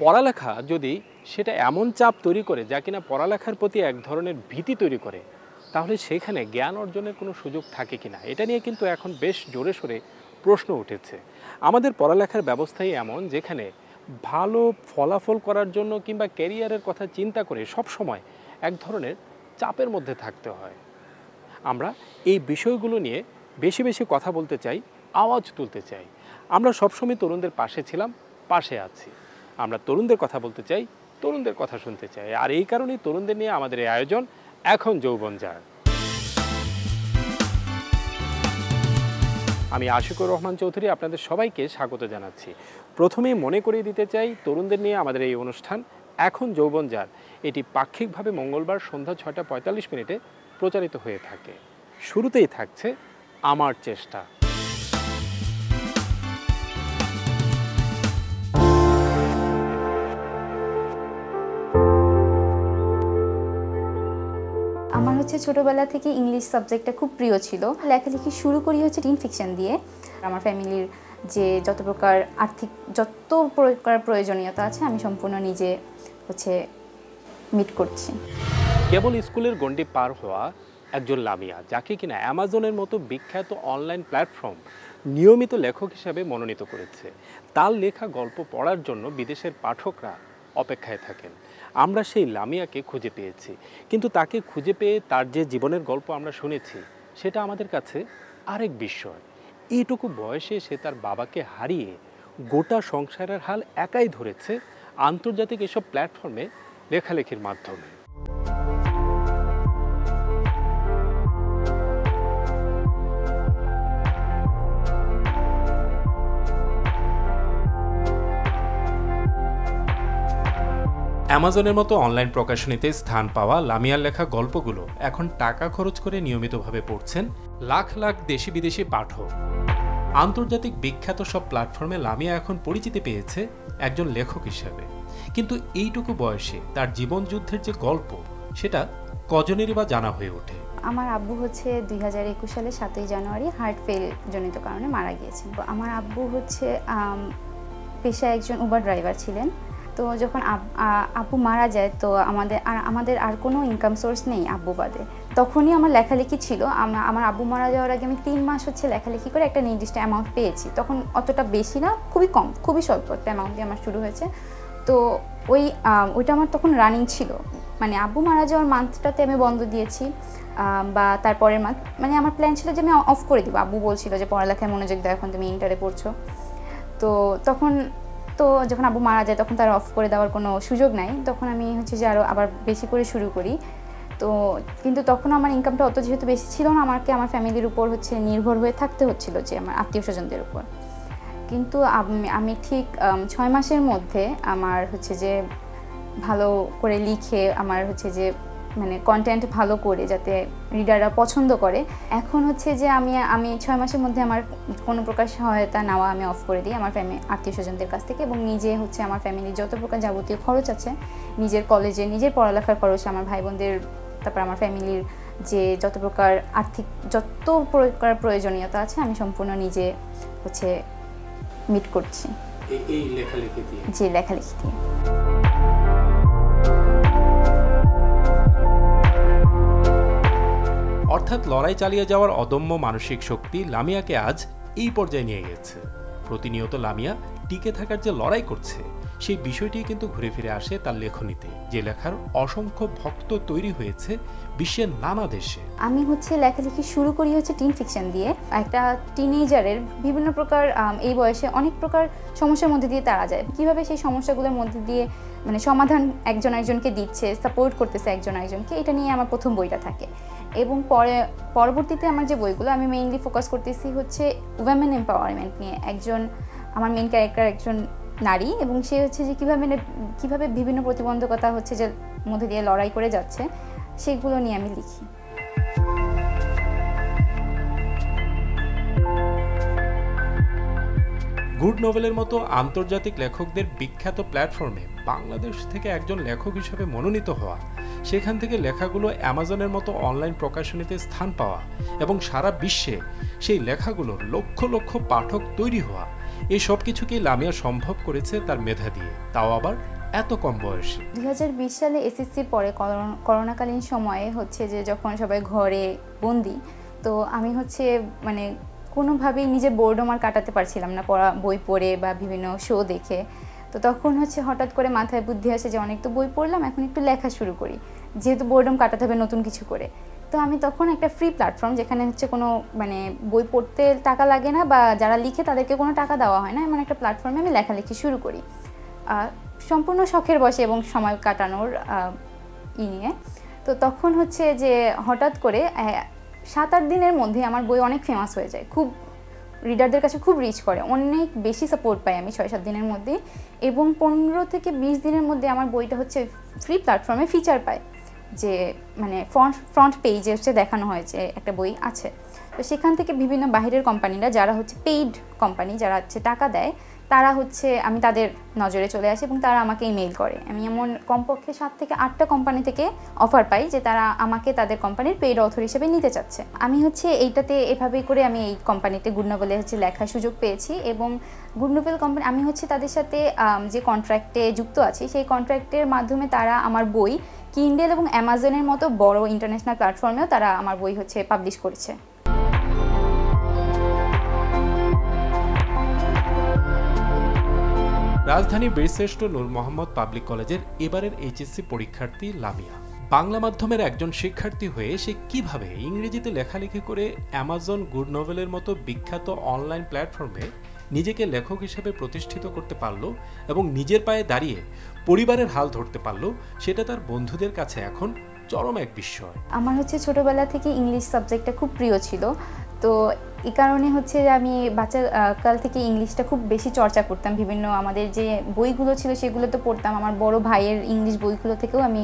পড়ালেখা যদি সেটা এমন চাপ তৈরি করে যা কিনা পড়ালেখার প্রতি এক ধরনের ভীতি তৈরি করে, তাহলে সেখানে জ্ঞান অর্জনের কোনো সুযোগ থাকে কিনা এটা নিয়ে কিন্তু এখন বেশ জোরে সোরে প্রশ্ন উঠেছে। আমাদের পড়ালেখার ব্যবস্থাই এমন যেখানে ভালো ফলাফল করার জন্য কিংবা ক্যারিয়ারের কথা চিন্তা করে সব সময় এক ধরনের চাপের মধ্যে থাকতে হয়। আমরা এই বিষয়গুলো নিয়ে বেশি বেশি কথা বলতে চাই, আওয়াজ তুলতে চাই। আমরা সবসময় তরুণদের পাশে ছিলাম, পাশে আছি। আমরা তরুণদের কথা বলতে চাই, তরুণদের কথা শুনতে চাই। আর এই কারণেই তরুণদের নিয়ে আমাদের এই আয়োজন এখন যৌবনজার। আমি আশিকুর রহমান চৌধুরী আপনাদের সবাইকে স্বাগত জানাচ্ছি। প্রথমেই মনে করিয়ে দিতে চাই, তরুণদের নিয়ে আমাদের এই অনুষ্ঠান এখন যৌবনজার এটি পাক্ষিকভাবে মঙ্গলবার সন্ধ্যা ৬টা ৪৫ প্রচারিত হয়ে থাকে। শুরুতেই থাকছে আমার চেষ্টা। আমার ছোটবেলা থেকে ইংলিশ সাবজেক্টটা খুব প্রিয় ছিল। লেখালেখি শুরু করি টিন ফিকশন দিয়ে। আমার ফ্যামিলির যে যত প্রকার আর্থিক যত প্রকার প্রয়োজনীয়তা আছে আমি সম্পূর্ণ নিজে মিট করছি। কেবল স্কুলের গণ্ডি পার হওয়া একজন লামিয়া, যাকে কিনা অ্যামাজনের মতো বিখ্যাত অনলাইন প্ল্যাটফর্ম নিয়মিত লেখক হিসাবে মনোনীত করেছে। তার লেখা গল্প পড়ার জন্য বিদেশের পাঠকরা অপেক্ষায় থাকেন। আমরা সেই লামিয়াকে খুঁজে পেয়েছি, কিন্তু তাকে খুঁজে পেয়ে তার যে জীবনের গল্প আমরা শুনেছি সেটা আমাদের কাছে আরেক বিস্ময়। এইটুকু বয়সে সে তার বাবাকে হারিয়ে গোটা সংসারের হাল একাই ধরেছে আন্তর্জাতিক এসব প্ল্যাটফর্মে লেখালেখির মাধ্যমে। অ্যামাজনের মতো অনলাইন প্রকাশনীতে স্থান পাওয়া লামিয়ার লেখা গল্পগুলো এখন টাকা খরচ করে নিয়মিতভাবে পড়ছেন লাখ লাখ দেশি বিদেশি পাঠক। আন্তর্জাতিক বিখ্যাত সব প্ল্যাটফর্মে লামিয়া এখন পরিচিতি পেয়েছে একজন লেখক হিসাবে। কিন্তু এইটুকু বয়সে তার জীবন যুদ্ধের যে গল্প সেটা কজনেরই বা জানা হয়ে ওঠে। আমার আব্বু 2021 সালে 7ই জানুয়ারি হার্ট ফেল জনিত কারণে মারা গিয়েছেন। আমার আব্বু পেশায় একজন উবার ড্রাইভার ছিলেন। তো যখন আব্বু মারা যায় তো আমাদের আর কোনো ইনকাম সোর্স নেই আব্বু বাদে। তখনই আমার লেখালেখি ছিল। আমার আব্বু মারা যাওয়ার আগে আমি 3 মাস লেখালেখি করে একটা নির্দিষ্ট অ্যামাউন্ট পেয়েছি। তখন অতটা বেশি না, খুবই কম, খুবই স্বল্প একটা অ্যামাউন্ট দিয়ে আমার শুরু হয়েছে। তো ওইটা আমার তখন রানিং ছিল। মানে আব্বু মারা যাওয়ার মান্থটাতে আমি বন্ধ দিয়েছি, বা তারপরের মান্থ আমার প্ল্যান ছিল যে আমি অফ করে দিব। আব্বু বলছিল যে পড়ালেখায় মনোযোগ দাও, এখন তুমি ইন্টারে পড়ছো। তো যখন আব্বু মারা যায় তখন তার অফ করে দেওয়ার কোনো সুযোগ নাই। তখন আমি যে আরও আবার বেশি করে শুরু করি। কিন্তু তখন আমার ইনকামটা অত যেহেতু বেশি ছিল না, আমাকে আমার ফ্যামিলির উপর নির্ভর হয়ে থাকতে হচ্ছিল, যে আমার আত্মীয় স্বজনদের উপর। কিন্তু আমি ঠিক 6 মাসের মধ্যে আমার যে ভালো করে লিখে আমার যে কন্টেন্ট ভালো করে যাতে রিডাররা পছন্দ করে, এখন যে আমি 6 মাসের মধ্যে আমার কোনো প্রকার সহায়তা নেওয়া আমি অফ করে দিই আমার আত্মীয় স্বজনদের কাছ থেকে, এবং নিজে আমার ফ্যামিলির যত প্রকার যাবতীয় খরচ আছে, নিজের কলেজে নিজের পড়ালেখার খরচ, আমার ভাই বোনদের, তারপর আমার ফ্যামিলির যে যত প্রকার আর্থিক যত প্রকার প্রয়োজনীয়তা আছে আমি সম্পূর্ণ নিজে মিট করছি এই লেখালেখি দিয়ে। যে লেখালেখি দিয়ে। অর্থাৎ লড়াই চালিয়ে যাওয়ার অদম্য মানসিক শক্তি লামিয়াকে আজ এই পর্যায়ে নিয়ে গেছে। প্রতিনিয়ত লামিয়া টিকে থাকার যে লড়াই করছে সেই বিষয়টি কিন্তু ঘুরে ফিরে আসে তার লেখনীতে, যে লেখার অসংখ্য ভক্ত তৈরি হয়েছে বিশ্বের নানা দেশে। আমি লেখালেখি শুরু করি টিন ফিকশন দিয়ে। একটা টিনেজারের বিভিন্ন প্রকার এই বয়সে অনেক প্রকার সমস্যার মধ্যে দিয়ে তারা যায়, কিভাবে সেই সমস্যাগুলোর মধ্যে দিয়ে সমাধান একজন একজনকে দিচ্ছে, সাপোর্ট করতেছে একজন একজনকে, এটা নিয়ে আমার প্রথম বইটা থাকে। এবং পরবর্তীতে আমার যে বইগুলো আমি মেইনলি ফোকাস করতেছি উইমেন এম্পাওয়ারমেন্ট নিয়ে। আমার মেইন ক্যারেক্টার একজন নারী, এবং সে যে কীভাবে বিভিন্ন প্রতিবন্ধকতা যে মধ্যে দিয়ে লড়াই করে যাচ্ছে, সেগুলো নিয়ে আমি লিখি। গুড নোভেলের মতো আন্তর্জাতিক লেখকদের বিখ্যাত প্ল্যাটফর্মে বাংলাদেশ থেকে একজন লেখক হিসেবে মনোনীত হওয়া, সেখান থেকে লেখাগুলো অ্যামাজনের মতো অনলাইন প্রকাশনীতে স্থান পাওয়া এবং সারা বিশ্বে সেই লেখাগুলোর লক্ষ লক্ষ পাঠক তৈরি হওয়া, এই সব কিছুকেই লামিয়া সম্ভব করেছে তার মেধা দিয়ে, তাও আবার এত কম বয়সে? 2020 সালে এসএসসির পরে করোনাকালীন সময়ে হচ্ছে যে যখন সবাই ঘরে বন্দি, তো আমি হচ্ছে মানে কোনোভাবেই নিজের বোর্ডম আর কাটাতে পারছিলাম না বই পড়ে বা বিভিন্ন শো দেখে। তো তখন হচ্ছে হঠাৎ করে মাথায় বুদ্ধি আসে যে অনেক তো বই পড়লাম, এখন একটু লেখা শুরু করি, যেহেতু বোর্ডম কাটাতে হবে নতুন কিছু করে। তো আমি তখন একটা ফ্রি প্ল্যাটফর্ম, যেখানে হচ্ছে কোনো মানে বই পড়তে টাকা লাগে না বা যারা লিখে তাদেরকে কোনো টাকা দেওয়া হয় না, এমন একটা প্ল্যাটফর্মে আমি লেখালেখি শুরু করি সম্পূর্ণ শখের বশে এবং সময় কাটানোর নিয়ে। তো তখন হচ্ছে যে হঠাৎ করে 7-8 দিনের মধ্যে আমার বই অনেক ফেমাস হয়ে যায়, খুব রিডারদের কাছে খুব রিচ করে, অনেক বেশি সাপোর্ট পাই আমি 6-7 দিনের মধ্যে। এবং 15 থেকে 20 দিনের মধ্যে আমার বইটা হচ্ছে ফ্রি প্ল্যাটফর্মে ফিচার পায়, যে মানে ফ্রন্ট পেজে হচ্ছে দেখানো হয় যে একটা বই আছে। তো সেখান থেকে বিভিন্ন বাইরের কোম্পানিরা, যারা হচ্ছে পেইড কোম্পানি, যারা হচ্ছে টাকা দেয়, তারা হচ্ছে আমি তাদের নজরে চলে আসি এবং তারা আমাকে ইমেইল করে। আমি এমন কমপক্ষে 7 থেকে 8টা কোম্পানি থেকে অফার পাই যে তারা আমাকে তাদের কোম্পানির পেইড অথর হিসেবে নিতে চাচ্ছে। আমি হচ্ছে এইটাতে এভাবেই করে আমি এই কোম্পানিতে গুড নোভেলে হচ্ছে লেখার সুযোগ পেয়েছি। এবং গুড নোভেল কোম্পানি, আমি হচ্ছে তাদের সাথে যে কন্ট্রাক্টে যুক্ত আছি, সেই কন্ট্রাক্টের মাধ্যমে তারা আমার বই কিন্ডেল এবং অ্যামাজনের মতো বড় ইন্টারন্যাশনাল প্ল্যাটফর্মেও তারা আমার বই হচ্ছে পাবলিশ করেছে। রাজধানী বীরশ্রেষ্ঠ নূর মোহাম্মদ পাবলিক কলেজের এবারের এইচএসসি পরীক্ষার্থী লামিয়া বাংলা মাধ্যমের একজন শিক্ষার্থী হয়ে সে কিভাবে ইংরেজিতে লেখালেখি করে অ্যামাজন, গুড নোভেলের মতো বিখ্যাত অনলাইন প্ল্যাটফর্মে নিজেকে লেখক হিসেবে প্রতিষ্ঠিত করতে পারলো এবং নিজের পায়ে দাঁড়িয়ে পরিবারের হাল ধরতে পারলো, সেটা তার বন্ধুদের কাছে এখন চরম এক বিস্ময়। আমার হচ্ছে ছোটবেলা থেকে ইংলিশ সাবজেক্টটা খুব প্রিয় ছিল, তো এই কারণে হচ্ছে আমি বাচ্চা কাল থেকে ইংলিশটা খুব বেশি চর্চা করতাম। বিভিন্ন আমাদের যে বইগুলো ছিল সেগুলো তো পড়তাম, আমার বড় ভাইয়ের ইংলিশ বইগুলো থেকেও আমি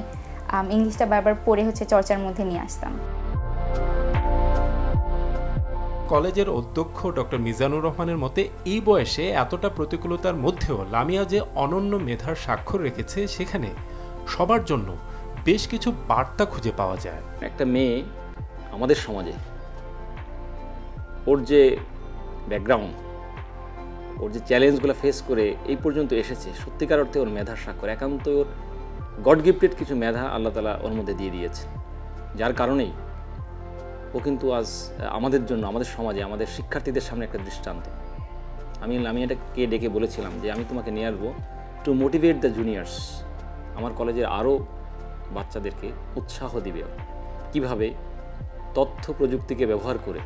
ইংলিশটা বারবার পড়ে হচ্ছে চর্চার মধ্যে নিয়ে আসতাম। কলেজের অধ্যক্ষ ডক্টর মিজানুর রহমানের মতে এই বয়সে এতটা প্রতিকূলতার মধ্যেও লামিয়া যে অনন্য মেধার স্বাক্ষর রেখেছে, সেখানে সবার জন্য বেশ কিছু বার্তা খুঁজে পাওয়া যায়। একটা মেয়ে আমাদের সমাজে ওর যে ব্যাকগ্রাউন্ড, ওর যে চ্যালেঞ্জগুলো ফেস করে এই পর্যন্ত এসেছে, সত্যিকার অর্থে ওর মেধার স্বাক্ষর, একান্ত ওর গড গিফটেড কিছু মেধা আল্লাহ তাআলা ওর মধ্যে দিয়ে দিয়েছে, যার কারণেই ও কিন্তু আজ আমাদের জন্য, আমাদের সমাজে, আমাদের শিক্ষার্থীদের সামনে একটা দৃষ্টান্ত। আমি লামিয়াটাকে ডেকে বলেছিলাম যে আমি তোমাকে নিয়ে আসবো টু মোটিভেট দ্য জুনিয়র্স, আমার কলেজের আরও বাচ্চাদেরকে উৎসাহ দিবে কিভাবে তথ্য প্রযুক্তিকে ব্যবহার করে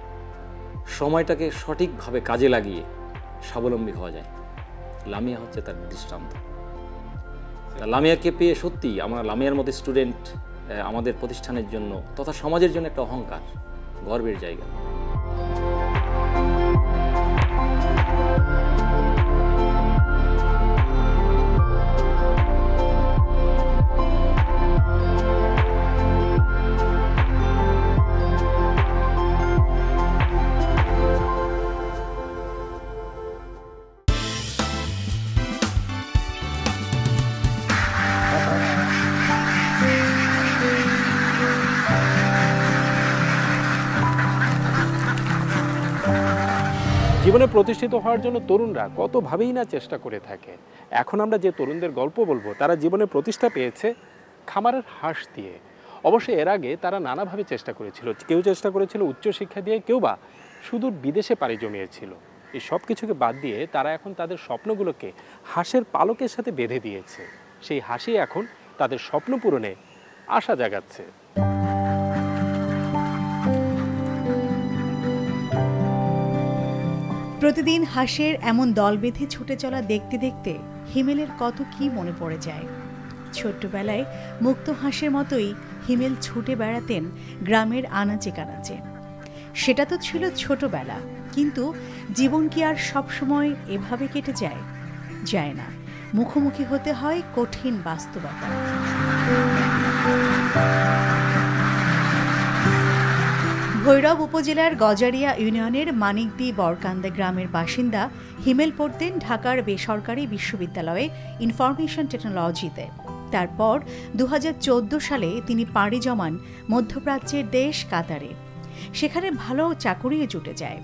সময়টাকে সঠিকভাবে কাজে লাগিয়ে স্বাবলম্বী হওয়া যায়। লামিয়া হচ্ছে তার দৃষ্টান্ত। লামিয়াকে পেয়ে সত্যি আমরা লামিয়ার মতো স্টুডেন্ট আমাদের প্রতিষ্ঠানের জন্য তথা সমাজের জন্য একটা অহংকার, গর্বের জায়গা। জীবনে প্রতিষ্ঠিত হওয়ার জন্য তরুণরা কতভাবেই না চেষ্টা করে থাকে। এখন আমরা যে তরুণদের গল্প বলবো, তারা জীবনে প্রতিষ্ঠা পেয়েছে খামারের হাঁস দিয়ে। অবশ্য এর আগে তারা নানাভাবে চেষ্টা করেছিল। কেউ চেষ্টা করেছিল উচ্চশিক্ষা দিয়ে, কেউ বা সুদূর বিদেশে পাড়ি জমিয়েছিল। এই সব কিছুকে বাদ দিয়ে তারা এখন তাদের স্বপ্নগুলোকে হাঁসের পালকের সাথে বেঁধে দিয়েছে। সেই হাসি এখন তাদের স্বপ্ন পূরণে আশা জাগাচ্ছে। প্রতিদিন হাঁসের এমন দল বেঁধে ছুটে চলা দেখতে দেখতে হিমেলের কত কি মনে পড়ে যায়। ছোট্টবেলায় মুক্ত হাঁসের মতোই হিমেল ছুটে বেড়াতেন গ্রামের আনাচে কানাচে। সেটা তো ছিল ছোটবেলা, কিন্তু জীবন কি আর সবসময় এভাবে কেটে যায়? যায় না, মুখোমুখি হতে হয় কঠিন বাস্তবতা। ভৈরব উপজেলার গজারিয়া ইউনিয়নের মানিকদি বরকান্দা গ্রামের বাসিন্দা হিমেল পড়তেন ঢাকার বেসরকারি বিশ্ববিদ্যালয়ে ইনফরমেশন টেকনোলজিতে। তারপর 2014 সালে তিনি পাড়ি জমান মধ্যপ্রাচ্যের দেশ কাতারে। সেখানে ভালো চাকুরিও জুটে যায়।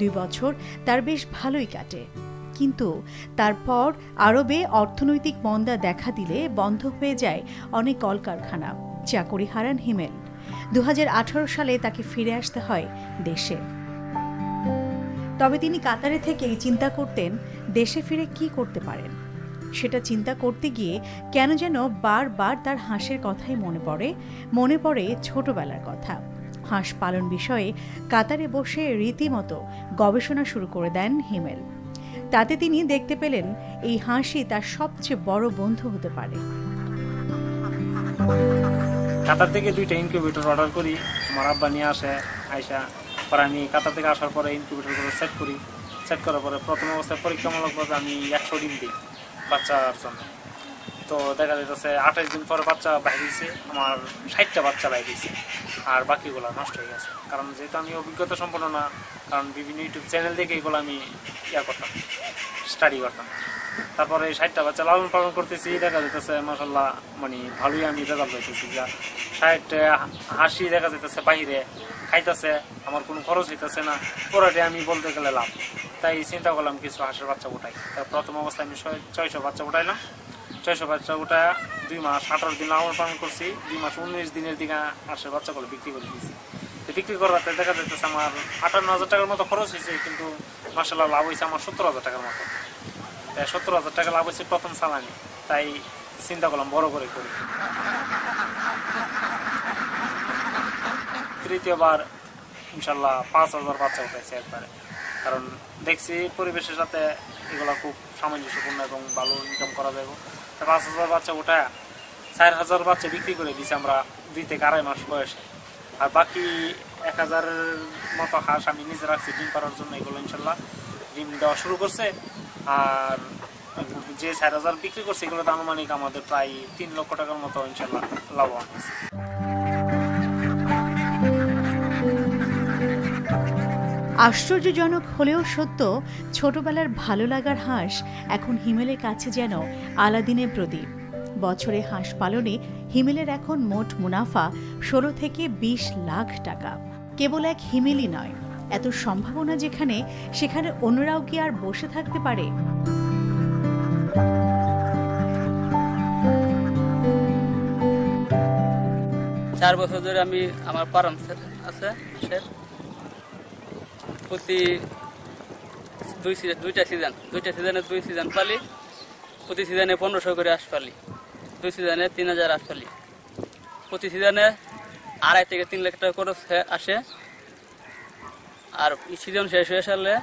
2 বছর তার বেশ ভালোই কাটে, কিন্তু তারপর আরবে অর্থনৈতিক মন্দা দেখা দিলে বন্ধ হয়ে যায় অনেক কলকারখানা। চাকরি হারান হিমেল। 2018 সালে তাকে ফিরে আসতে হয় দেশে। তবে তিনি কাতারে থেকেই চিন্তা করতেন দেশে ফিরে কি করতে পারেন। সেটা চিন্তা করতে গিয়ে কেন যেন বারবার তার হাঁসের কথাই মনে পড়ে ছোটবেলার কথা। হাঁস পালন বিষয়ে কাতারে বসে রীতিমতো গবেষণা শুরু করে দেন হিমেল। তাতে তিনি দেখতে পেলেন এই হাঁসই তার সবচেয়ে বড় বন্ধু হতে পারে। কাতার থেকে 2টা ইনকিউবেটর অর্ডার করি, আমার আব্বা নিয়ে আসে। আইসা পরে আমি কাতার থেকে আসার পরে ইনকিউবেটরগুলো সেট করার পরে প্রথম অবস্থায় পরীক্ষামূলকভাবে আমি 100 ডিম দিই বাচ্চার জন্য। তো দেখা যাচ্ছে 28 দিন পরে বাচ্চা বাইরেছে, আমার 60টা বাচ্চা বাইরেছে, আর বাকিগুলো নষ্ট হয়ে গেছে। কারণ যেহেতু আমি অভিজ্ঞতা সম্পন্ন না, কারণ বিভিন্ন ইউটিউব চ্যানেল থেকে এগুলো আমি স্টাডি করতাম। তারপরে 60টা বাচ্চা লালন পালন করতেছি, দেখা যাইতেছে মাশাআল্লাহ মানে ভালোই আমি রেজাল্ট পাইতেছি। যা 60 হাঁসি দেখা যাইতেছে বাইরে খাইতেছে, আমার কোনো খরচ হইতেছে না, পুরোটাই আমি বলতে গেলে লাভ। তাই চিন্তা করলাম কিছু হাঁসের বাচ্চা উঠাই। তার প্রথম অবস্থায় আমি 600 বাচ্চা উঠাইলাম। 600 বাচ্চা উঠায় 2 মাস 18 দিন লালন পালন করছি। 2 মাস 19 দিনের দিকে হাঁসের বাচ্চাগুলো বিক্রি করে দিয়েছি। তো বিক্রি করাতে দেখা যাইতেছে আমার 58,000 টাকার মতো খরচ হয়েছে, কিন্তু মাশাআল্লাহ লাভ হয়েছে আমার 70,000 টাকার মতো। 70,000 টাকা লাভ হয়েছে প্রথম সালানি। তাই চিন্তা করলাম বড় করে করি। তৃতীয়বার ইনশাল্লাহ 5,000 বাচ্চা উঠেছে একবারে। কারণ দেখছি পরিবেশের সাথে এগুলো খুব সামঞ্জস্যপূর্ণ এবং ভালো ইনকাম করা যাবে। 5,000 বাচ্চা উঠায় 4,000 বাচ্চা বিক্রি করে দিয়েছি আমরা 2 থেকে 2.5 মাস বয়সে। আর বাকি 1,000 মতো হাঁস আমি নিজে রাখছি ডিম পাড়ার জন্য। এগুলো ইনশাল্লাহ ডিম দেওয়া শুরু করছে। আর যে 4,000 বিক্রি করছে এগুলো তো আনুমানিক আমাদের প্রায় 3 লক্ষ টাকার মতো ইনশাল্লাহ লাভবান হয়েছে। আশ্চর্যজনক হলেও সত্য, ছোটবেলার ভালো লাগার হাঁস এখন হিমেলের কাছে যেন আলাদিনের প্রদীপ। বছরে হাঁস পালনে হিমেলের এখন মোট মুনাফা 16 থেকে 20 লাখ টাকা। কেবল এক হিমেলই নয়, এত সম্ভাবনা যেখানে, সেখানে অন্যরাও কি আর বসে থাকতে পারে? চার বছর ধরে আমি আমার ফার্ম আছে, প্রতি দুইটা সিজনে 2 সিজন পালি। প্রতি সিজনে 1500 করে হাঁস পালি, 2 সিজনে 3,000 হাঁস পালি। প্রতি সিজনে 2.5 থেকে 3 লাখ টাকা খরচ আসে। আর সিজন শেষ হয়ে সারলে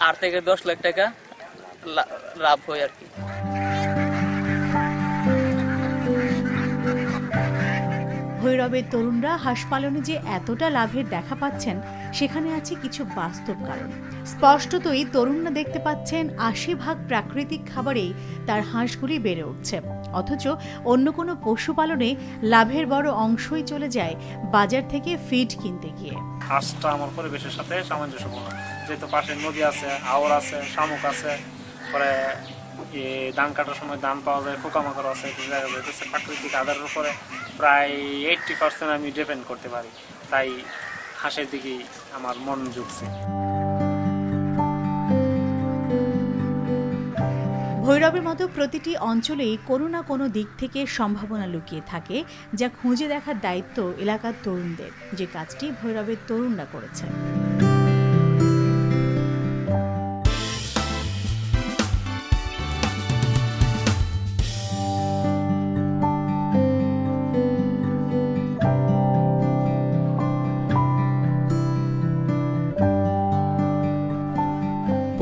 8 থেকে 10 লাখ টাকা লাভ হয় আর কি। ভৈরবের তরুণরা হাঁস পালনে যে এতটা লাভের দেখা পাচ্ছেন, সেখানে আছে কিছু বাস্তব কারণ। স্পষ্টতই তরুণরা দেখতে পাচ্ছেন 80% প্রাকৃতিক খাবারেই তার হাঁসগুলি বেড়ে উঠছে, অথচ অন্য কোনো পশুপালনে লাভের বড় অংশই চলে যায় বাজার থেকে ফিড কিনতে গিয়ে। হাঁসটা আমার পরিবেশের সাথে সামঞ্জস্যপূর্ণ, যেহেতু পাশে নদী আছে, আওয়ার আছে, শামুক আছে, পরে ধান কাটার সময় ধান পাওয়া যায়, পোকামাকড় আছে। প্রাকৃতিক আধারের উপরে প্রায় 80% আমি ডিপেন্ড করতে পারি। তাই হাঁসের দিকেই আমার মন ঝুঁকছে। ভৈরবের মতো প্রতিটি অঞ্চলেই কোনো না কোনো দিক থেকে সম্ভাবনা লুকিয়ে থাকে, যা খুঁজে দেখার দায়িত্ব এলাকার তরুণদের, যে কাজটি ভৈরবের তরুণরা করেছে।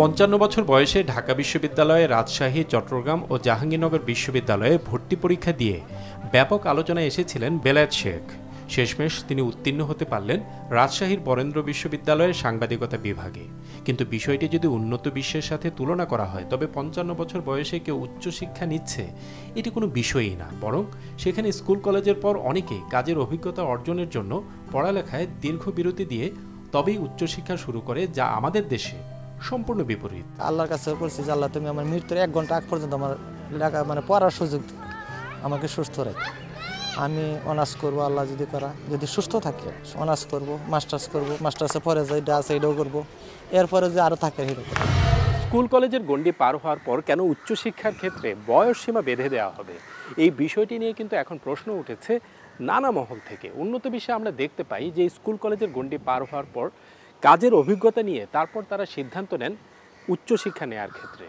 পঞ্চান্ন বছর বয়সে ঢাকা বিশ্ববিদ্যালয়ে, রাজশাহী, চট্টগ্রাম ও জাহাঙ্গীরনগর বিশ্ববিদ্যালয়ে ভর্তি পরীক্ষা দিয়ে ব্যাপক আলোচনায় এসেছিলেন বেলায়েত শেখ। শেষমেশ তিনি উত্তীর্ণ হতে পারলেন রাজশাহীর বরেন্দ্র বিশ্ববিদ্যালয়ের সাংবাদিকতা বিভাগে। কিন্তু বিষয়টি যদি উন্নত বিশ্বের সাথে তুলনা করা হয়, তবে 55 বছর বয়সে কেউ উচ্চশিক্ষা নিচ্ছে এটি কোনো বিষয়ই না, বরং সেখানে স্কুল কলেজের পর অনেকে কাজের অভিজ্ঞতা অর্জনের জন্য পড়ালেখায় দীর্ঘ বিরতি দিয়ে তবেই উচ্চশিক্ষা শুরু করে, যা আমাদের দেশে সম্পূর্ণ বিপরীত। আল্লাহর কাছে বলছি যে আল্লাহ, তুমি আমার মৃত্যুর 1 ঘন্টা আগ পর্যন্ত আমার লেখা পড়ার সুযোগ আমাকে সুস্থ রাখো। আমি অনার্স করবো, আল্লাহ যদি করা, যদি সুস্থ থাকে অনার্স করবো, মাস্টার্স করবো, মাস্টার্সে পরে যে এটা আছে এটাও করবো, এরপরে যে আরও থাকে এরকম। স্কুল কলেজের গণ্ডি পার হওয়ার পর কেন উচ্চশিক্ষার ক্ষেত্রে বয়স সীমা বেঁধে দেওয়া হবে, এই বিষয়টি নিয়ে কিন্তু এখন প্রশ্ন উঠেছে নানা মহল থেকে। উন্নত বিশ্বে আমরা দেখতে পাই যে স্কুল কলেজের গণ্ডি পার হওয়ার পর কাজের অভিজ্ঞতা নিয়ে তারপর তারা সিদ্ধান্ত নেন উচ্চশিক্ষা নেওয়ার ক্ষেত্রে।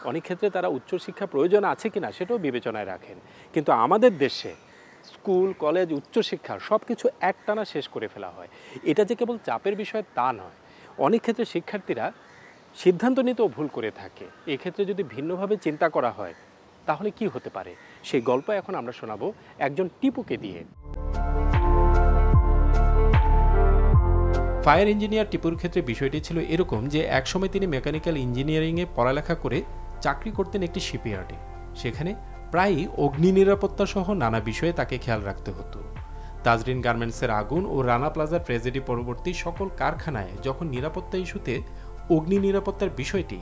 অনেক ক্ষেত্রে তারা উচ্চশিক্ষা প্রয়োজন আছে কিনা সেটাও বিবেচনায় রাখেন। কিন্তু আমাদের দেশে স্কুল কলেজ উচ্চশিক্ষা সব কিছু একটানা শেষ করে ফেলা হয়। এটা যে কেবল চাপের বিষয় তা নয়, অনেক ক্ষেত্রে শিক্ষার্থীরা সিদ্ধান্ত নিতেও ভুল করে থাকে। এক্ষেত্রে যদি ভিন্নভাবে চিন্তা করা হয় তাহলে কি হতে পারে, সেই গল্প এখন আমরা শোনাবো একজন টিপুকে দিয়ে। ফায়ার ইঞ্জিনিয়ার টিপুর ক্ষেত্রে বিষয়টি ছিল এরকম যে একসময় তিনি মেকানিক্যাল ইঞ্জিনিয়ারিংয়ে পড়ালেখা করে চাকরি করতেন একটি শিপইয়ার্ডে। সেখানে প্রায়ই অগ্নি নিরাপত্তা সহ নানা বিষয়ে তাকে খেয়াল রাখতে হতো। তাজরিন গার্মেন্টসের আগুন ও রানা প্লাজার ট্র্যাজেডি পরবর্তী সকল কারখানায় যখন নিরাপত্তা ইস্যুতে অগ্নি নিরাপত্তার বিষয়টি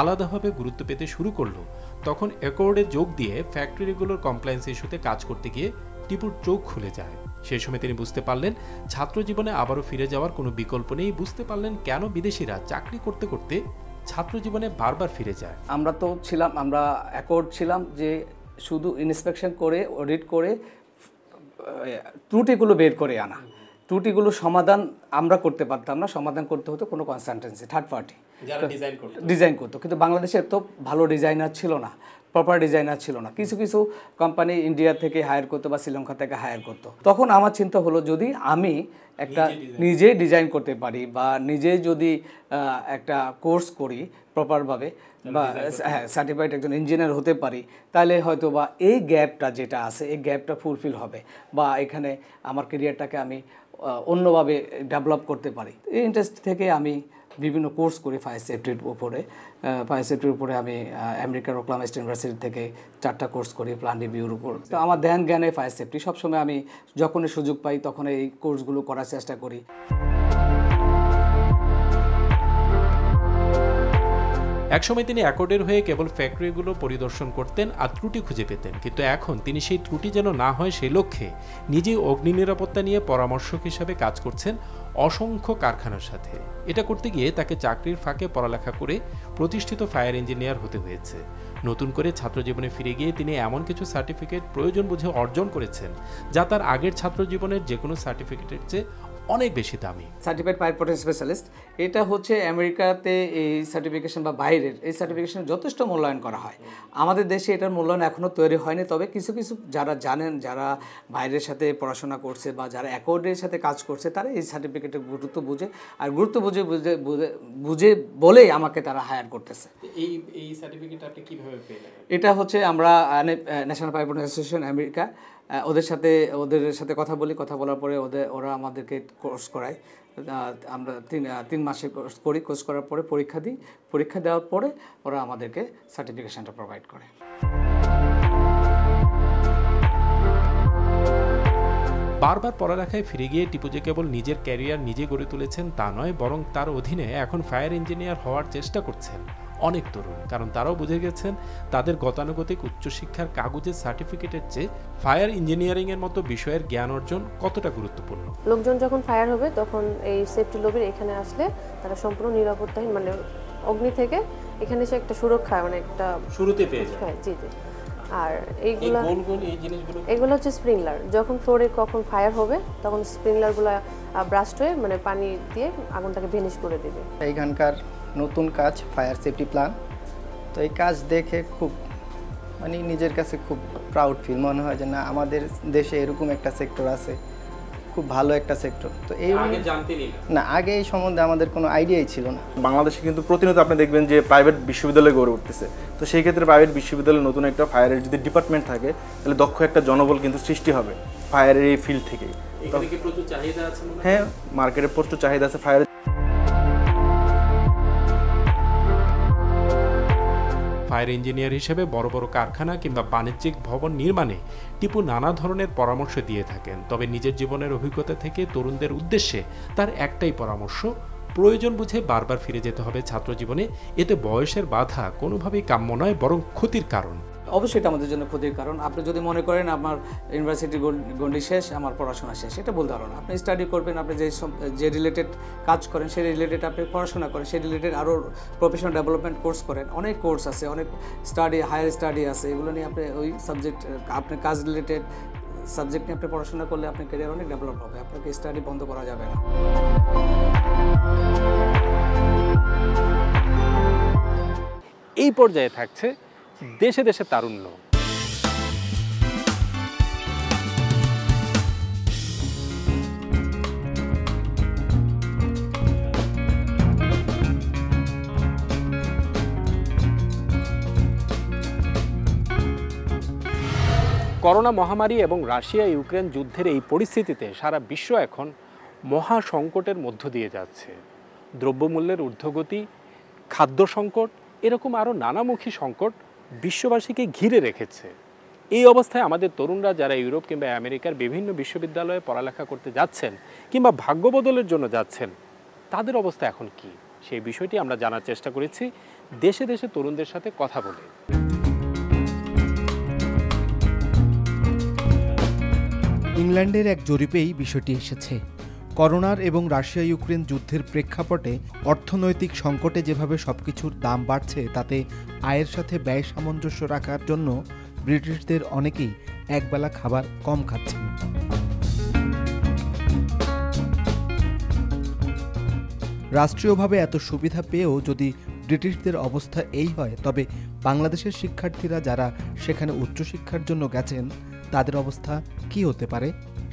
আলাদাভাবে গুরুত্ব পেতে শুরু করলো, তখন অ্যাকর্ডে যোগ দিয়ে ফ্যাক্টরিগুলোর কমপ্লায়েন্স ইস্যুতে কাজ করতে গিয়ে টিপুর চোখ খুলে যায়। সেই সময় তিনি বুঝতে পারলেন ছাত্র জীবনে আবারও ফিরে যাওয়ার কোনো বিকল্প নেই। বুঝতে পারলেন কেন বিদেশিরা চাকরি করতে করতে ছাত্র জীবনে বারবার ফিরে যায়। আমরা অ্যাকর্ড ছিলাম যে শুধু ইন্সপেকশন করে অডিট করে ত্রুটিগুলো বের করে আনা, ত্রুটিগুলো সমাধান আমরা করতে পারতাম না, সমাধান করতে হতো কোনো কনসালটেন্সি থার্ড পার্টি ডিজাইন করতো। কিন্তু বাংলাদেশে এত ভালো ডিজাইনার ছিল না, প্রপার ডিজাইনার ছিল না। কিছু কিছু কোম্পানি ইন্ডিয়া থেকে হায়ার করতো বা শ্রীলঙ্কা থেকে হায়ার করতো। তখন আমার চিন্তা হলো যদি আমি একটা নিজে ডিজাইন করতে পারি বা নিজে যদি একটা কোর্স করি প্রপারভাবে বা সার্টিফাইড একজন ইঞ্জিনিয়ার হতে পারি, তাহলে হয়তো বা এই গ্যাপটা যেটা আছে এই গ্যাপটা ফুলফিল হবে বা এখানে আমার ক্যারিয়ারটাকে আমি অন্যভাবে ডেভেলপ করতে পারি। এই ইন্টারেস্ট থেকে আমি বিভিন্ন কোর্স করি ফায়ার সেফটির উপরে। আমি আমেরিকার ওকলাহোমা স্টেট ইউনিভার্সিটি থেকে 4টা কোর্স করি প্ল্যান রিভিউর উপর। তো আমার জ্ঞানে ফায়ার সেফটি সবসময় আমি যখনই সুযোগ পাই তখন এই কোর্সগুলো করার চেষ্টা করি। একসময় তিনি অ্যাকর্ডের হয়ে কেবল ফ্যাক্টরিগুলো পরিদর্শন করতেন আর ত্রুটি খুঁজে পেতেন, কিন্তু এখন তিনি সেই ত্রুটি যেন না হয় সেই লক্ষ্যে নিজেই অগ্নি নিরাপত্তা নিয়ে পরামর্শক হিসাবে কাজ করছেন অসংখ্য কারখানার সাথে। এটা করতে গিয়ে তাকে চাকরির ফাঁকে পড়ালেখা করে প্রতিষ্ঠিত ফায়ার ইঞ্জিনিয়ার হতে হয়েছে। নতুন করে ছাত্র জীবনে ফিরে গিয়ে তিনি এমন কিছু সার্টিফিকেট প্রয়োজন বুঝে অর্জন করেছেন যা তার আগের ছাত্র জীবনের যে কোনো সার্টিফিকেটের চেয়ে অনেক বেশি দামি। সার্টিফাইড ফায়ার প্রোটেকশন স্পেশালিস্ট এটা হচ্ছে আমেরিকাতে এই সার্টিফিকেশন বা বাইরের এই সার্টিফিকেশন যথেষ্ট মূল্যায়ন করা হয়। আমাদের দেশে এটার মূল্যায়ন এখনও তৈরি হয়নি, তবে কিছু কিছু যারা জানেন, যারা বাইরের সাথে পড়াশোনা করছে বা যারা অ্যাকর্ডের সাথে কাজ করছে, তারা এই সার্টিফিকেটের গুরুত্ব বুঝে আর গুরুত্ব বুঝে বলেই আমাকে তারা হায়ার করতেছে। এই সার্টিফিকেট আপনি কিভাবে পেলেন? এটা হচ্ছে আমরা national fire protection association America, ওদের সাথে কথা বলি। কথা বলার পরে ওরা আমাদেরকে কোর্স করায়। আমরা 3 মাসের কোর্স করার পরে পরীক্ষা দিই। পরীক্ষা দেওয়ার পরে ওরা আমাদেরকে সার্টিফিকেশনটা প্রোভাইড করে। বারবার পড়ালেখায় ফিরে গিয়ে টিপু যে কেবল নিজের ক্যারিয়ার নিজে গড়ে তুলেছেন তা নয়, বরং তার অধীনে এখন ফায়ার ইঞ্জিনিয়ার হওয়ার চেষ্টা করছেন অনেক তরুণ। কারণ তারাও বুঝে গেছেন তাদের গতানুগতিক উচ্চশিক্ষার কাগজের সার্টিফিকেটের চেয়ে ফায়ার ইঞ্জিনিয়ারিংয়ের মতো বিষয়ের জ্ঞান অর্জন কতটা গুরুত্বপূর্ণ। লোকজন যখন ফায়ার হবে তখন এই সেফটি লবির এখানে আসলে তারা সম্পূর্ণ নিরাপত্তাহীন, মানে অগ্নি থেকে এখানে এসে একটা সুরক্ষা, মানে একটা শুরুতে পেয়ে যায়। জি জি। আর এগুলো হচ্ছে স্প্রিংলার। যখন ফ্লোরে কখন ফায়ার হবে তখন স্প্রিংলারগুলো ব্রাস্ট হয়ে মানে পানি দিয়ে আগুনটাকে ভেনিশ করে দেবে। এইখানকার নতুন কাজ ফায়ার সেফটি প্ল্যান, তো এই কাজ দেখে খুব মানে নিজের কাছে খুব প্রাউড ফিল মনে হয় যে না, আমাদের দেশে এরকম একটা সেক্টর আছে, খুব ভালো একটা সেক্টর। তো এই না, আগে এই সম্বন্ধে আমাদের কোনো আইডিয়াই ছিল না। বাংলাদেশে কিন্তু প্রতিনিয়ত আপনি দেখবেন যে প্রাইভেট বিশ্ববিদ্যালয় গড়ে উঠতেছে। তো সেই ক্ষেত্রে প্রাইভেট বিশ্ববিদ্যালয়ে নতুন একটা ফায়ারের যদি ডিপার্টমেন্ট থাকে তাহলে দক্ষ একটা জনবল কিন্তু সৃষ্টি হবে ফায়ারের এই ফিল্ড থেকেই। হ্যাঁ, মার্কেটে প্রচুর চাহিদা আছে ফায়ার। ফায়ার ইঞ্জিনিয়ার হিসেবে বড় বড় কারখানা কিংবা বাণিজ্যিক ভবন নির্মাণে টিপু নানা ধরনের পরামর্শ দিয়ে থাকেন। তবে নিজের জীবনের অভিজ্ঞতা থেকে তরুণদের উদ্দেশ্যে তার একটাই পরামর্শ, প্রয়োজন বুঝে বারবার ফিরে যেতে হবে ছাত্র জীবনে। এতে বয়সের বাধা কোনোভাবেই কাম্য নয়, বরং ক্ষতির কারণ। অবশ্যই এটা আমাদের জন্য ক্ষতির কারণ। আপনি যদি মনে করেন আমার ইউনিভার্সিটি গন্ডি শেষ, আমার পড়াশোনা শেষ, এটা ভুল ধারণা। আপনি স্টাডি করবেন, আপনি যে রিলেটেড কাজ করেন সেই রিলেটেড আপনি পড়াশোনা করেন, সেই রিলেটেড আরও প্রফেশনাল ডেভেলপমেন্ট কোর্স করেন। অনেক কোর্স আছে, অনেক হায়ার স্টাডি আছে, এগুলো নিয়ে আপনি ওই সাবজেক্ট, আপনি কাজ রিলেটেড সাবজেক্ট নিয়ে আপনি পড়াশোনা করলে আপনার ক্যারিয়ার অনেক ডেভেলপ হবে। আপনাকে স্টাডি বন্ধ করা যাবে না। এই পর্যায়ে থাকছে দেশে দেশে তারুণ্য। করোনা মহামারী এবং রাশিয়া ইউক্রেন যুদ্ধের এই পরিস্থিতিতে সারা বিশ্ব এখন মহা সংকটের মধ্য দিয়ে যাচ্ছে। দ্রব্যমূল্যের ঊর্ধ্বগতি, খাদ্য সংকট, এরকম আরও নানামুখী সংকট বিশ্ববাসীকে ঘিরে রেখেছে। এই অবস্থায় আমাদের তরুণরা যারা ইউরোপ কিংবা আমেরিকার বিভিন্ন বিশ্ববিদ্যালয়ে পড়ালেখা করতে যাচ্ছেন কিংবা ভাগ্য বদলের জন্য যাচ্ছেন, তাদের অবস্থা এখন কি, সেই বিষয়টি আমরা জানার চেষ্টা করেছি দেশে দেশে তরুণদের সাথে কথা বলে। ইংল্যান্ডের এক জরিপেই বিষয়টি এসেছে। করোনার এবং রাশিয়া ইউক্রেন যুদ্ধের প্রেক্ষাপটে অর্থনৈতিক সংকটে যেভাবে সবকিছুর দাম বাড়ছে, তাতে আয়ের সাথে ব্যয় সামঞ্জস্য রাখার জন্য ব্রিটিশদের অনেকেই একবেলা খাবার কম খাচ্ছেন। রাষ্ট্রীয়ভাবে এত সুবিধা পেয়েও যদি ব্রিটিশদের অবস্থা এই হয়, তবে বাংলাদেশের শিক্ষার্থীরা যারা সেখানে উচ্চশিক্ষার জন্য গেছেন তাদের অবস্থা কি হতে পারে,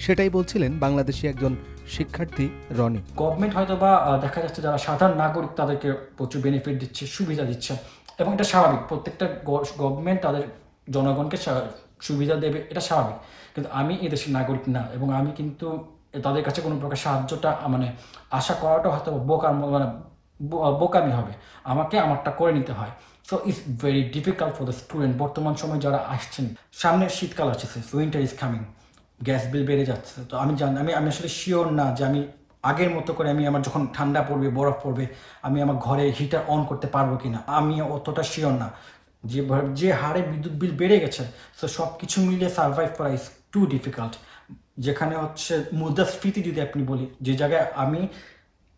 সেটাই বলছিলেন বাংলাদেশি একজন শিক্ষার্থী রনি। গভর্নমেন্ট হয়তো বা দেখা যাচ্ছে যারা সাধারণ নাগরিক তাদেরকে প্রচুর বেনিফিট দিচ্ছে, সুবিধা দিচ্ছে, এবং এটা স্বাভাবিক। প্রত্যেকটা গভর্নমেন্ট তাদের জনগণকে সুবিধা দেবে, এটা স্বাভাবিক। কিন্তু আমি এই দেশের নাগরিক না, এবং আমি কিন্তু তাদের কাছে কোনো প্রকার সাহায্যটা আশা করাটা হয়তো বোকামি হবে। আমাকে আমারটা করে নিতে হয়। So it's very difficult for the student. বর্তমান সময় যারা আসছেন, সামনে শীতকাল আসছে, winter is coming, gas bill বেড়ে যাচ্ছে। তো আমি আসলে শিওর না যে আমি আগের মতো করে আমার যখন ঠান্ডা পড়বে, বরফ পড়বে, আমি আমার ঘরে হিটার অন করতে পারবো কিনা, আমি অতটা শিওর না। যে হারে বিদ্যুৎ বিল বেড়ে গেছে, তো সব কিছু মিলিয়ে সার্ভাইভ করা ইজ টু ডিফিকাল্ট। যেখানে হচ্ছে মুদ্রাস্ফীতি যদি আপনি বলি, যে জায়গায় আমি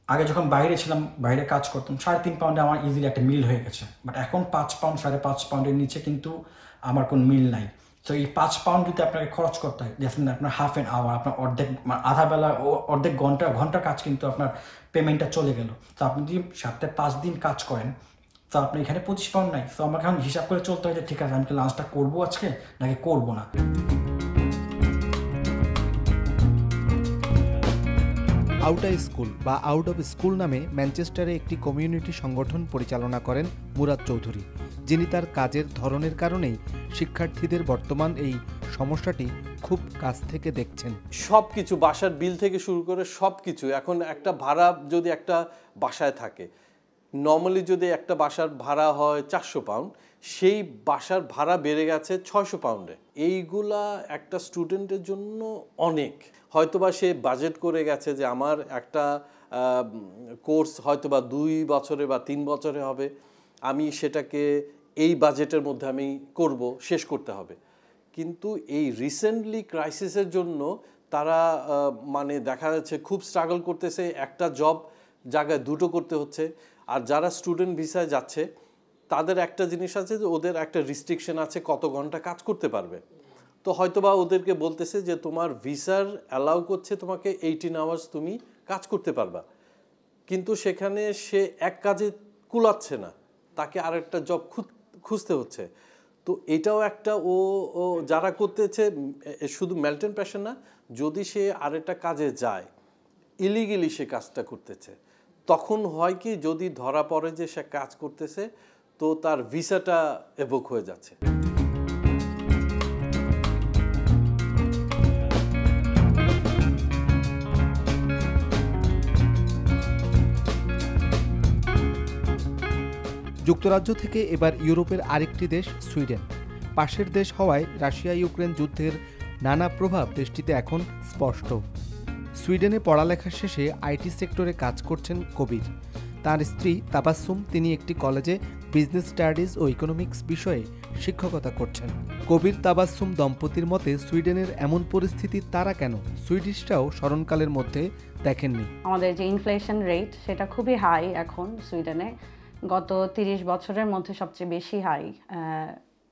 আগে যখন বাইরে ছিলাম, বাইরে কাজ করতাম, 3.5 পাউন্ডে আমার ইজিলি একটা মিল হয়ে গেছে। বাট এখন 5 পাউন্ড 5.5 পাউন্ডের নিচে কিন্তু আমার কোনো মিল নাই। তো এই 5 পাউন্ড যদি আপনাকে খরচ করতে হয়, দেখুন আপনার হাফ অ্যান আওয়ার, আপনার আধা বেলা, অর্ধেক ঘন্টার কাজ কিন্তু আপনার পেমেন্টটা চলে গেল। তো আপনি যদি সপ্তাহে 5 দিন কাজ করেন, তো আপনি এখানে 25 পাউন্ড নাই। তো আমাকে এখন হিসাব করে চলতে হয় যে ঠিক আছে, আমি কি লাঞ্চটা করবো আজকে নাকি করবো না। আউট অফ স্কুল বা আউট অফ স্কুল নামে ম্যানচেস্টারে একটি কমিউনিটি সংগঠন পরিচালনা করেন মুরাদ চৌধুরী, যিনি তার কাজের ধরনের কারণেই শিক্ষার্থীদের বর্তমান এই সমস্যাটি খুব কাছ থেকে দেখছেন। সব কিছু, বাসার বিল থেকে শুরু করে সব কিছু, এখন একটা ভাড়া যদি একটা বাসায় থাকে, নর্মালি যদি একটা বাসার ভাড়া হয় 400 পাউন্ড, সেই বাসার ভাড়া বেড়ে গেছে 600 পাউন্ডে। এইগুলা একটা স্টুডেন্টের জন্য অনেক। হয়তোবা সে বাজেট করে গেছে যে আমার একটা কোর্স হয়তোবা 2 বছরে বা 3 বছরে হবে, আমি সেটাকে এই বাজেটের মধ্যে আমি করব, শেষ করতে হবে। কিন্তু এই রিসেন্টলি ক্রাইসিসের জন্য তারা দেখা যাচ্ছে খুব স্ট্রাগল করতেছে, একটা জব জায়গায় দুটো করতে হচ্ছে। আর যারা স্টুডেন্ট ভিসায় যাচ্ছে তাদের একটা জিনিস আছে যে ওদের একটা রিস্ট্রিকশন আছে কত ঘন্টা কাজ করতে পারবে। তো হয়তোবা ওদেরকে বলতেছে যে তোমার ভিসার অ্যালাউ করছে তোমাকে 18 আওয়ার্স তুমি কাজ করতে পারবা, কিন্তু সেখানে সে এক কাজে কুলাচ্ছে না, তাকে আরেকটা জব খুঁজতে হচ্ছে। তো এটাও একটা ও যারা করতেছে শুধু মেল্টেন প্যাশন না, যদি সে আরেকটা কাজে যায় ইলিগেলি সে কাজটা করতেছে, তখন হয় কি যদি ধরা পড়ে যে সে কাজ করতেছে, তো তার ভিসাটা এভোক হয়ে যাচ্ছে। যুক্তরাজ্য থেকে এবার ইউরোপের আরেকটি দেশ সুইডেন। পাশের দেশ হওয়ায় রাশিয়া ইউক্রেন যুদ্ধের নানা প্রভাব দেশটিতে এখন স্পষ্ট। সুইডেনে পড়ালেখা শেষে আইটি সেক্টরে কাজ করছেন কবির। তার স্ত্রী তাবাসসুম, তিনি একটি কলেজে বিজনেস স্টাডিজ ও ইকোনমিক্স বিষয়ে শিক্ষকতা করছেন। কবির তাবাসসুম দম্পতির মতে সুইডেনের এমন পরিস্থিতি তারা কেন সুইডিশরাও স্মরণকালের মধ্যে দেখেননি। আমাদের যে ইনফ্লেশন রেট সেটা খুবই হাই এখন সুইডেনে, গত 30 বছরের মধ্যে সবচেয়ে বেশি হাই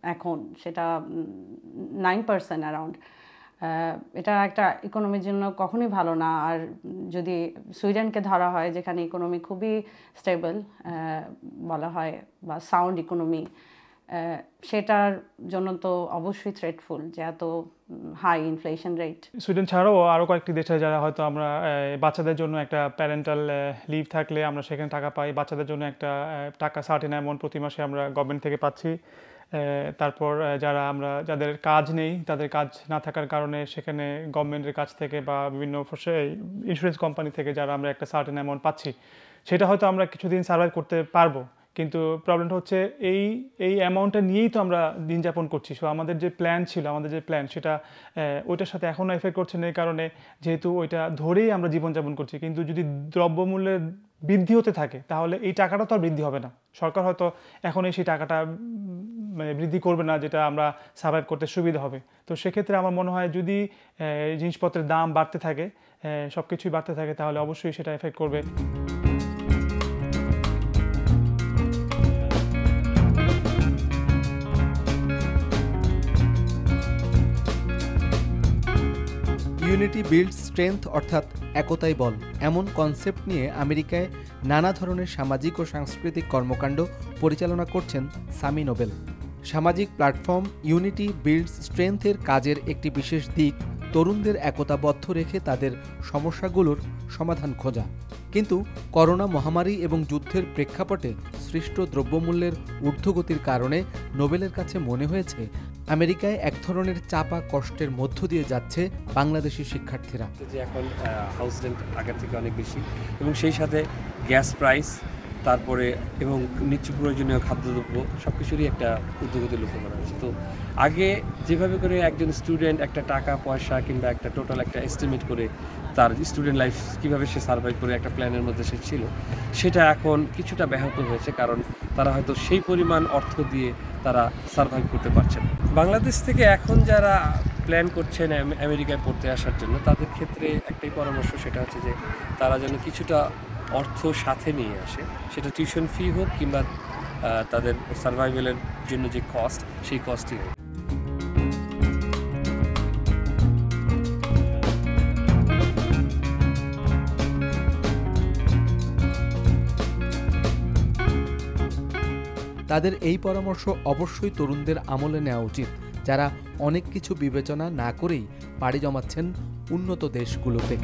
এখন, সেটা 9% অ্যারাউন্ড। এটা একটা ইকোনমির জন্য কখনোই ভালো না। আর যদি সুইডেনকে ধরা হয় যেখানে ইকোনমি খুবই স্টেবল বলা হয় বা সাউন্ড ইকোনমি, সেটার জন্য তো অবশ্যই থ্রেটফুল যে এত হাই ইনফ্লেশন রেট। সুইডেন ছাড়াও আরও কয়েকটি দেশে যারা হয়তো আমরা বাচ্চাদের জন্য একটা প্যারেন্টাল লিভ থাকলে আমরা সেখানে টাকা পাই, বাচ্চাদের জন্য একটা টাকা সার্টেন অ্যামাউন্ট প্রতি মাসে আমরা গভর্নমেন্ট থেকে পাচ্ছি। তারপর যাদের কাজ নেই, তাদের কাজ না থাকার কারণে সেখানে গভর্নমেন্টের কাছ থেকে বা বিভিন্ন ইন্স্যুরেন্স কোম্পানি থেকে যারা আমরা একটা সার্টেন অ্যামাউন্ট পাচ্ছি, সেটা হয়তো আমরা কিছুদিন সার্ভাইভ করতে পারবো। কিন্তু প্রবলেমটা হচ্ছে এই অ্যামাউন্টটা নিয়েই তো আমরা দিন যাপন করছি। সো আমাদের যে প্ল্যান ছিল, সেটা ওইটার সাথে এখনও এফেক্ট করছে না, এই কারণে যেহেতু ওইটা ধরেই আমরা জীবনযাপন করছি। কিন্তু যদি দ্রব্যমূল্যের বৃদ্ধি হতে থাকে তাহলে এই টাকাটা তো আর বৃদ্ধি হবে না। সরকার হয়তো এখন সেই টাকাটা বৃদ্ধি করবে না, যেটা আমরা সার্ভাইভ করতে সুবিধা হবে। তো সেক্ষেত্রে আমার মনে হয় যদি জিনিসপত্রের দাম বাড়তে থাকে, সব কিছুই বাড়তে থাকে, তাহলে অবশ্যই সেটা এফেক্ট করবে। ইউনিটি বিল্ডস স্ট্রেংথ, অর্থাৎ একতাই বল, এমন কনসেপ্ট নিয়ে আমেরিকায় নানা ধরনের সামাজিক ও সাংস্কৃতিক কর্মকাণ্ড পরিচালনা করছেন সামি নোবেল। সামাজিক প্ল্যাটফর্ম ইউনিটি বিল্ডস স্ট্রেংথের কাজের একটি বিশেষ দিক তরুণদের একতাবদ্ধ রেখে তাদের সমস্যাগুলোর সমাধান খোঁজা। কিন্তু করোনা মহামারী এবং যুদ্ধের প্রেক্ষাপটে সৃষ্ট দ্রব্যমূল্যের ঊর্ধ্বগতির কারণে নোবেলের কাছে মনে হয়েছে আমেরিকায় এক ধরনের চাপা কষ্টের মধ্য দিয়ে যাচ্ছে বাংলাদেশি শিক্ষার্থীরা। যে এখন হাউস রেন্ট আগের থেকে অনেক বেশি, এবং সেই সাথে গ্যাস প্রাইস, তারপরে এবং নিত্য প্রয়োজনীয় খাদ্যদ্রব্য সব কিছুরই একটা ঊর্ধ্বগতি লক্ষ্য করা হয়েছে। তো আগে যেভাবে করে একজন স্টুডেন্ট একটা টাকা পয়সা কিংবা একটা টোটাল একটা এস্টিমেট করে তার স্টুডেন্ট লাইফ কীভাবে সে সার্ভাইভ করে একটা প্ল্যানের মধ্যে সে ছিল, সেটা এখন কিছুটা ব্যাহত হয়েছে, কারণ তারা হয়তো সেই পরিমাণ অর্থ দিয়ে তারা সার্ভাইভ করতে পারছেন। বাংলাদেশ থেকে এখন যারা প্ল্যান করছেন আমেরিকায় পড়তে আসার জন্য, তাদের ক্ষেত্রে একটাই পরামর্শ, সেটা হচ্ছে যে তারা যেন কিছুটা অর্থ সাথে নিয়ে আসে, সেটা টিউশন ফি হোক কিংবা তাদের সার্ভাইভালের জন্য যে কস্ট, সেই কস্টই হোক। তাদের এই পরামর্শ অবশ্যই তরুণদের আমলে নেওয়া উচিত, যারা অনেক কিছু বিবেচনা না করেই পাড়ি জমাচ্ছেন উন্নত দেশগুলোতে।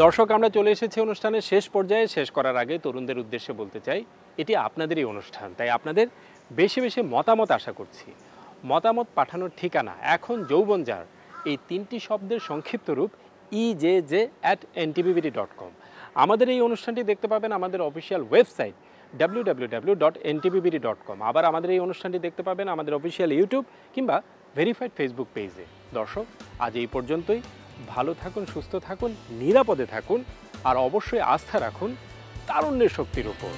দর্শক, আমরা চলে এসেছি অনুষ্ঠানের শেষ পর্যায়ে। শেষ করার আগে তরুণদের উদ্দেশ্যে বলতে চাই, এটি আপনাদেরই অনুষ্ঠান, তাই আপনাদের বেশি বেশি মতামত আশা করছি। মতামত পাঠানোর ঠিকানা এখন যৌবন যার, এই 3টি শব্দের সংক্ষিপ্ত রূপ ejj@ntbbd.com। আমাদের এই অনুষ্ঠানটি দেখতে পাবেন আমাদের অফিসিয়াল ওয়েবসাইট www.ntbbd.com। আবার আমাদের এই অনুষ্ঠানটি দেখতে পাবেন আমাদের অফিসিয়াল ইউটিউব কিংবা ভেরিফাইড ফেসবুক পেজে। দর্শক, আজ এই পর্যন্তই। ভালো থাকুন, সুস্থ থাকুন, নিরাপদে থাকুন, আর অবশ্যই আস্থা রাখুন তারুণ্যের শক্তির উপর।